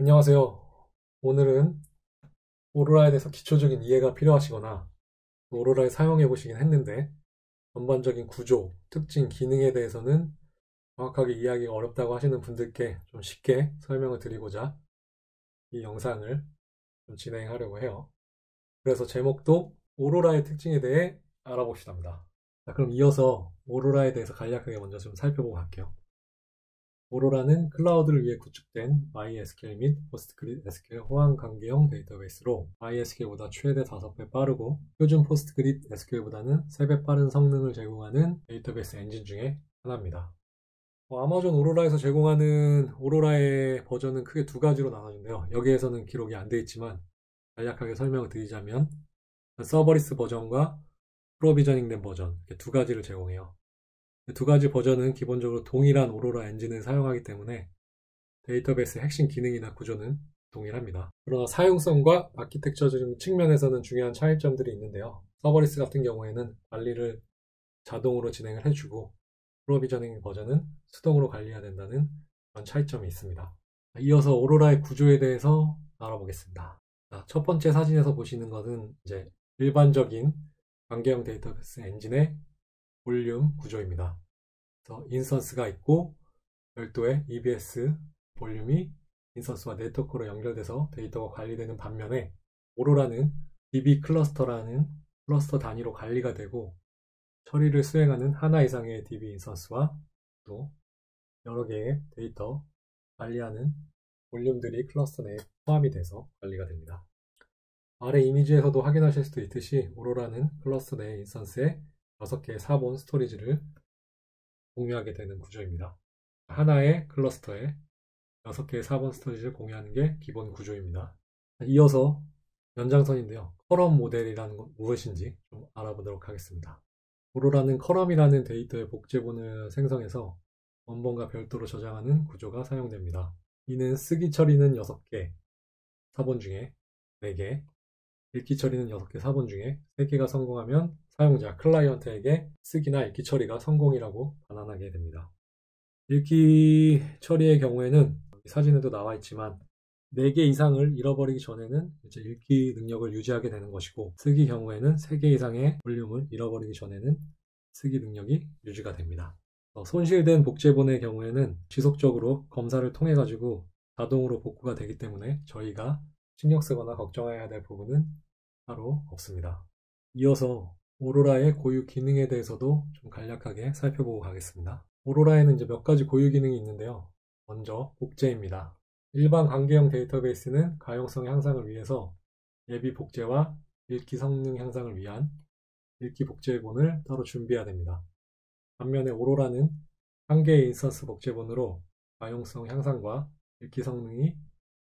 안녕하세요. 오늘은 오로라에 대해서 기초적인 이해가 필요하시거나 오로라를 사용해 보시긴 했는데 전반적인 구조, 특징, 기능에 대해서는 정확하게 이해하기가 어렵다고 하시는 분들께 좀 쉽게 설명을 드리고자 이 영상을 좀 진행하려고 해요. 그래서 제목도 오로라의 특징에 대해 알아봅시다입니다. 자, 그럼 이어서 오로라에 대해서 간략하게 먼저 좀 살펴보고 갈게요. 오로라는 클라우드를 위해 구축된 MySQL 및 PostgreSQL 호환 관계형 데이터베이스로 MySQL보다 최대 5배 빠르고 표준 PostgreSQL보다는 3배 빠른 성능을 제공하는 데이터베이스 엔진 중에 하나입니다. 아마존 오로라에서 제공하는 오로라의 버전은 크게 두 가지로 나눠진대요. 여기에서는 기록이 안 되어 있지만 간략하게 설명을 드리자면 서버리스 버전과 프로비저닝된 버전 이렇게 두 가지를 제공해요. 두 가지 버전은 기본적으로 동일한 오로라 엔진을 사용하기 때문에 데이터베이스의 핵심 기능이나 구조는 동일합니다. 그러나 사용성과 아키텍처적인 측면에서는 중요한 차이점들이 있는데요. 서버리스 같은 경우에는 관리를 자동으로 진행을 해주고 프로비저닝 버전은 수동으로 관리해야 된다는 그런 차이점이 있습니다. 이어서 오로라의 구조에 대해서 알아보겠습니다. 첫 번째 사진에서 보시는 것은 이제 일반적인 관계형 데이터베이스 엔진의 볼륨 구조입니다. 그래서 인스턴스가 있고 별도의 EBS 볼륨이 인스턴스와 네트워크로 연결돼서 데이터가 관리되는 반면에 오로라는 DB 클러스터라는 클러스터 단위로 관리가 되고 처리를 수행하는 하나 이상의 DB 인스턴스와 또 여러 개의 데이터 관리하는 볼륨들이 클러스터 내에 포함이 돼서 관리가 됩니다. 아래 이미지에서도 확인하실 수도 있듯이 오로라는 클러스터 내 인스턴스에 6개의 사본 스토리지를 공유하게 되는 구조입니다. 하나의 클러스터에 6개의 사본 스토리지를 공유하는 게 기본 구조입니다. 이어서 연장선인데요. 커럼 모델이라는 건 무엇인지 좀 알아보도록 하겠습니다. 오로라는 커럼이라는 데이터의 복제본을 생성해서 원본과 별도로 저장하는 구조가 사용됩니다. 이는 쓰기 처리는 6개 사본 중에 4개, 읽기 처리는 6개 사본 중에 3개가 성공하면 사용자, 클라이언트에게 쓰기나 읽기 처리가 성공이라고 반환하게 됩니다. 읽기 처리의 경우에는 사진에도 나와 있지만 4개 이상을 잃어버리기 전에는 이제 읽기 능력을 유지하게 되는 것이고 쓰기 경우에는 3개 이상의 볼륨을 잃어버리기 전에는 쓰기 능력이 유지가 됩니다. 손실된 복제본의 경우에는 지속적으로 검사를 통해 가지고 자동으로 복구가 되기 때문에 저희가 신경 쓰거나 걱정해야 될 부분은 따로 없습니다. 이어서 오로라의 고유 기능에 대해서도 좀 간략하게 살펴보고 가겠습니다. 오로라에는 이제 몇 가지 고유 기능이 있는데요. 먼저 복제입니다. 일반 관계형 데이터베이스는 가용성 향상을 위해서 예비 복제와 읽기 성능 향상을 위한 읽기 복제본을 따로 준비해야 됩니다. 반면에 오로라는 한 개의 인스턴스 복제본으로 가용성 향상과 읽기 성능이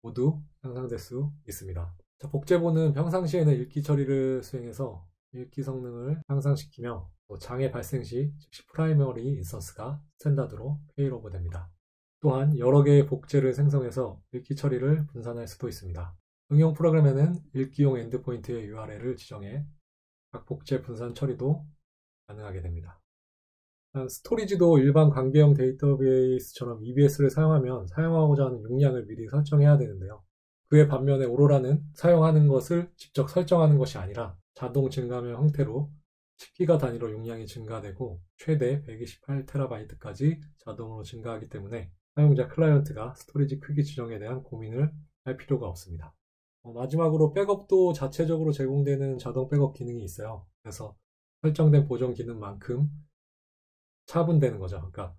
모두 향상될 수 있습니다. 복제본은 평상시에는 읽기 처리를 수행해서 읽기 성능을 향상시키며 장애 발생 시 즉시 프라이머리 인스턴스가 스탠다드로 페일오버 됩니다. 또한 여러 개의 복제를 생성해서 읽기 처리를 분산할 수도 있습니다. 응용 프로그램에는 읽기용 엔드포인트의 URL을 지정해 각 복제 분산 처리도 가능하게 됩니다. 스토리지도 일반 관계형 데이터베이스처럼 EBS를 사용하면 사용하고자 하는 용량을 미리 설정해야 되는데요. 그에 반면에 오로라는 사용하는 것을 직접 설정하는 것이 아니라 자동 증가명 형태로 10기가 단위로 용량이 증가되고 최대 128TB까지 자동으로 증가하기 때문에 사용자 클라이언트가 스토리지 크기 지정에 대한 고민을 할 필요가 없습니다. 마지막으로 백업도 자체적으로 제공되는 자동 백업 기능이 있어요. 그래서 설정된 보정 기능만큼 차분되는 거죠. 그러니까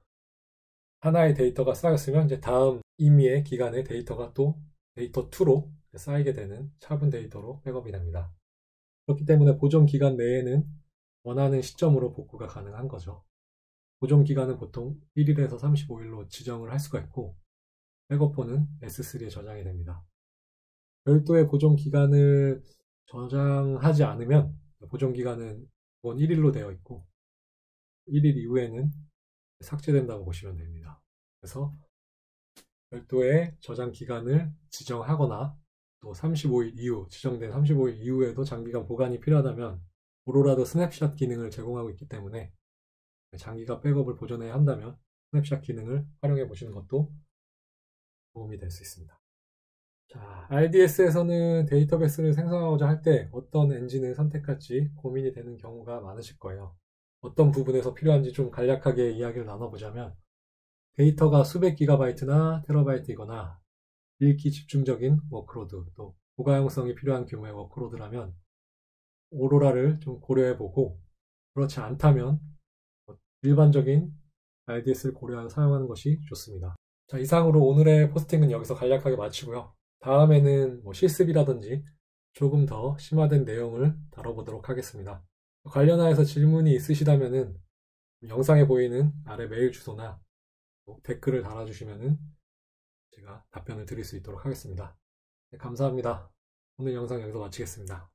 하나의 데이터가 쌓였으면 이제 다음 임의의 기간에 데이터가 또 데이터 2로 쌓이게 되는 차분 데이터로 백업이 됩니다. 그렇기 때문에 보존 기간 내에는 원하는 시점으로 복구가 가능한 거죠. 보존 기간은 보통 1일에서 35일로 지정을 할 수가 있고 백업본은 S3에 저장이 됩니다. 별도의 보존 기간을 저장하지 않으면 보존 기간은 원 1일로 되어 있고 1일 이후에는 삭제된다고 보시면 됩니다. 그래서 별도의 저장 기간을 지정하거나 또 35일 이후, 지정된 35일 이후에도 장기간 보관이 필요하다면 오로라도 스냅샷 기능을 제공하고 있기 때문에 장기간 백업을 보존해야 한다면 스냅샷 기능을 활용해 보시는 것도 도움이 될 수 있습니다. RDS에서는 데이터베이스를 생성하고자 할 때 어떤 엔진을 선택할지 고민이 되는 경우가 많으실 거예요. 어떤 부분에서 필요한지 좀 간략하게 이야기를 나눠보자면, 데이터가 수백 기가바이트나 테라바이트이거나 읽기 집중적인 워크로드, 또 고가용성이 필요한 규모의 워크로드라면 오로라를 좀 고려해보고, 그렇지 않다면 일반적인 RDS를 고려하여 사용하는 것이 좋습니다. 자, 이상으로 오늘의 포스팅은 여기서 간략하게 마치고요. 다음에는 실습이라든지 조금 더 심화된 내용을 다뤄보도록 하겠습니다. 관련하여서 질문이 있으시다면 영상에 보이는 아래 메일 주소나 댓글을 달아주시면 제가 답변을 드릴 수 있도록 하겠습니다. 네, 감사합니다. 오늘 영상 여기서 마치겠습니다.